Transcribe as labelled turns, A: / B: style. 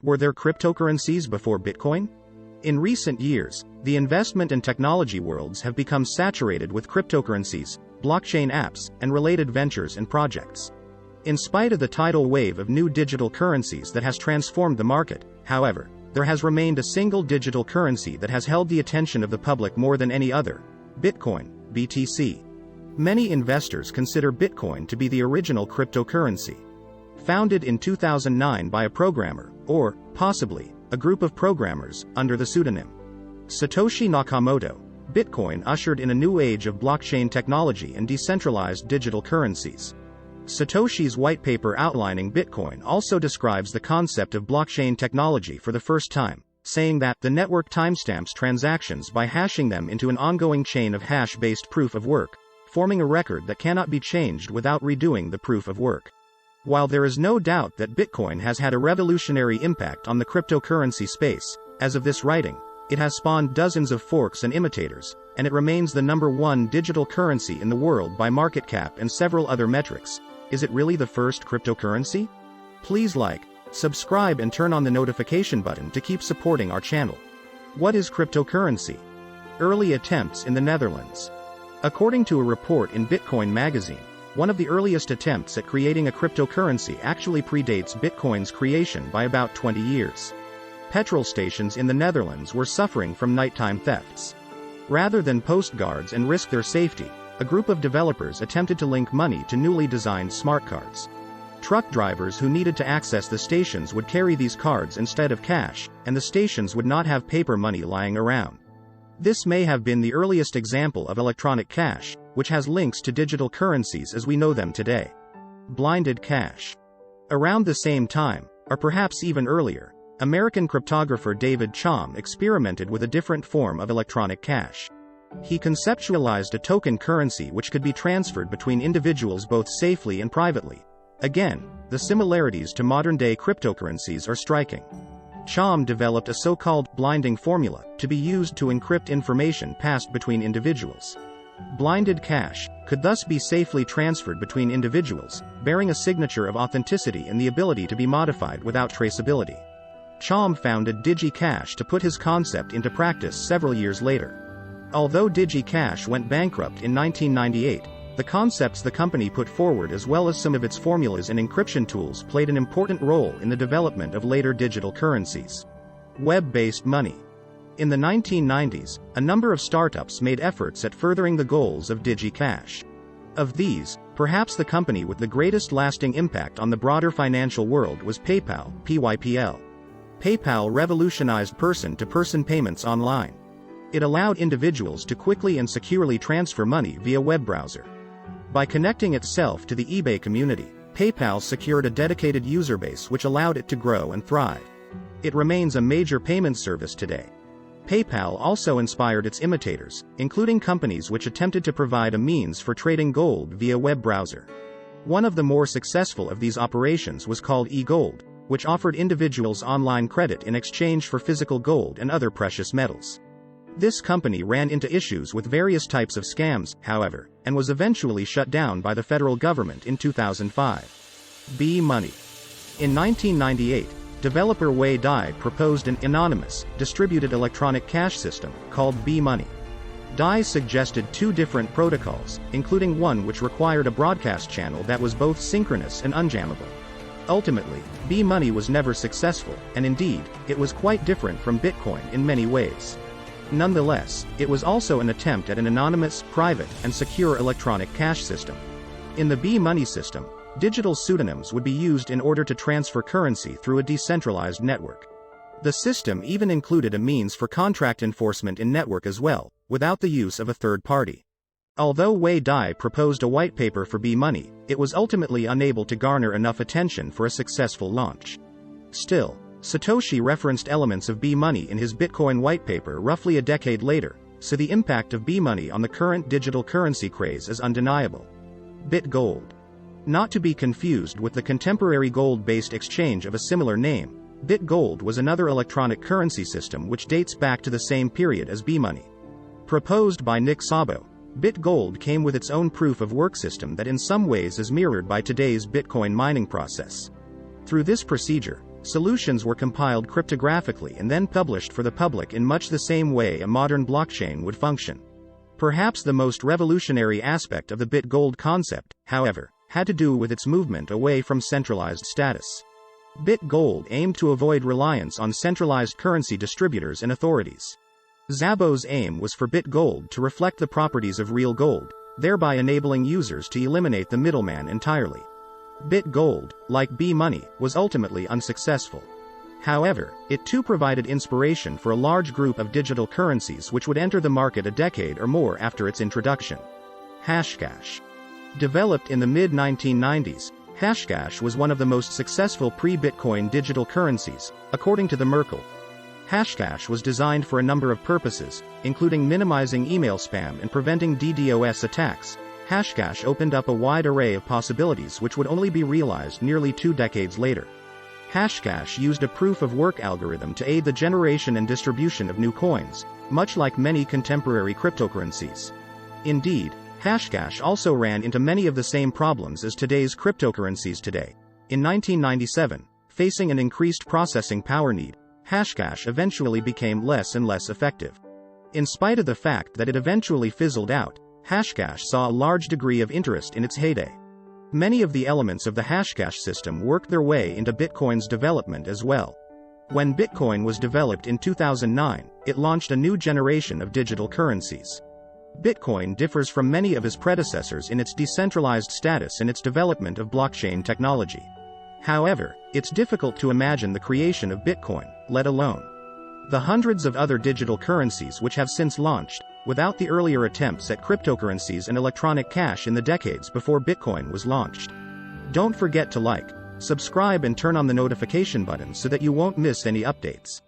A: Were there cryptocurrencies before Bitcoin? In recent years, the investment and technology worlds have become saturated with cryptocurrencies, blockchain apps, and related ventures and projects. In spite of the tidal wave of new digital currencies that has transformed the market, however, there has remained a single digital currency that has held the attention of the public more than any other: Bitcoin, BTC. Many investors consider Bitcoin to be the original cryptocurrency. Founded in 2009 by a programmer, or, possibly, a group of programmers, under the pseudonym Satoshi Nakamoto, Bitcoin ushered in a new age of blockchain technology and decentralized digital currencies. Satoshi's white paper outlining Bitcoin also describes the concept of blockchain technology for the first time, saying that the network timestamps transactions by hashing them into an ongoing chain of hash-based proof of work, forming a record that cannot be changed without redoing the proof of work. While there is no doubt that Bitcoin has had a revolutionary impact on the cryptocurrency space, as of this writing, it has spawned dozens of forks and imitators, and it remains the #1 digital currency in the world by market cap and several other metrics. Is it really the first cryptocurrency? Please like, subscribe and turn on the notification button to keep supporting our channel. What is cryptocurrency? Early attempts in the Netherlands. According to a report in Bitcoin magazine, one of the earliest attempts at creating a cryptocurrency actually predates Bitcoin's creation by about 20 years. Petrol stations in the Netherlands were suffering from nighttime thefts. Rather than post guards and risk their safety, a group of developers attempted to link money to newly designed smart cards. Truck drivers who needed to access the stations would carry these cards instead of cash, and the stations would not have paper money lying around. This may have been the earliest example of electronic cash, which has links to digital currencies as we know them today. Blinded cash. Around the same time, or perhaps even earlier, American cryptographer David Chaum experimented with a different form of electronic cash. He conceptualized a token currency which could be transferred between individuals both safely and privately. Again, the similarities to modern-day cryptocurrencies are striking. Chaum developed a so-called blinding formula to be used to encrypt information passed between individuals. Blinded cash could thus be safely transferred between individuals, bearing a signature of authenticity and the ability to be modified without traceability. Chaum founded DigiCash to put his concept into practice several years later. Although DigiCash went bankrupt in 1998, the concepts the company put forward as well as some of its formulas and encryption tools played an important role in the development of later digital currencies. Web-based money. In the 1990s, a number of startups made efforts at furthering the goals of DigiCash. Of these, perhaps the company with the greatest lasting impact on the broader financial world was PayPal, PYPL. PayPal revolutionized person-to-person payments online. It allowed individuals to quickly and securely transfer money via web browser. By connecting itself to the eBay community, PayPal secured a dedicated user base which allowed it to grow and thrive. It remains a major payment service today. PayPal also inspired its imitators, including companies which attempted to provide a means for trading gold via web browser. One of the more successful of these operations was called eGold, which offered individuals online credit in exchange for physical gold and other precious metals. This company ran into issues with various types of scams, however, and was eventually shut down by the federal government in 2005. B-Money. In 1998, developer Wei Dai proposed an anonymous, distributed electronic cash system called B-Money. Dai suggested two different protocols, including one which required a broadcast channel that was both synchronous and unjammable. Ultimately, B-Money was never successful, and indeed, it was quite different from Bitcoin in many ways. Nonetheless, it was also an attempt at an anonymous, private, and secure electronic cash system. In the B-Money system, digital pseudonyms would be used in order to transfer currency through a decentralized network. The system even included a means for contract enforcement in network as well, without the use of a third party. Although Wei Dai proposed a white paper for B-Money, it was ultimately unable to garner enough attention for a successful launch. Still, Satoshi referenced elements of B-Money in his Bitcoin white paper roughly a decade later, so the impact of B-Money on the current digital currency craze is undeniable. BitGold. Not to be confused with the contemporary gold-based exchange of a similar name, BitGold was another electronic currency system which dates back to the same period as B-Money. Proposed by Nick Szabo, BitGold came with its own proof-of-work system that in some ways is mirrored by today's Bitcoin mining process. Through this procedure, Solutions were compiled cryptographically and then published for the public in much the same way a modern blockchain would function. Perhaps the most revolutionary aspect of the bit gold concept, however, had to do with its movement away from centralized status. Bit gold aimed to avoid reliance on centralized currency distributors and authorities. Szabo's aim was for bit gold to reflect the properties of real gold, thereby enabling users to eliminate the middleman entirely. Bit gold, like B-money, was ultimately unsuccessful. However, it too provided inspiration for a large group of digital currencies which would enter the market a decade or more after its introduction. Hashcash. Developed in the mid-1990s, Hashcash was one of the most successful pre-Bitcoin digital currencies, according to the Merkle. Hashcash was designed for a number of purposes, including minimizing email spam and preventing DDoS attacks. Hashcash opened up a wide array of possibilities which would only be realized nearly 2 decades later. Hashcash used a proof-of-work algorithm to aid the generation and distribution of new coins, much like many contemporary cryptocurrencies. Indeed, Hashcash also ran into many of the same problems as today's cryptocurrencies today. In 1997, facing an increased processing power need, Hashcash eventually became less and less effective. In spite of the fact that it eventually fizzled out, Hashcash saw a large degree of interest in its heyday. Many of the elements of the Hashcash system worked their way into Bitcoin's development as well. When Bitcoin was developed in 2009, it launched a new generation of digital currencies. Bitcoin differs from many of its predecessors in its decentralized status and its development of blockchain technology. However, it's difficult to imagine the creation of Bitcoin, let alone the hundreds of other digital currencies which have since launched, without the earlier attempts at cryptocurrencies and electronic cash in the decades before Bitcoin was launched. Don't forget to like, subscribe and turn on the notification button so that you won't miss any updates.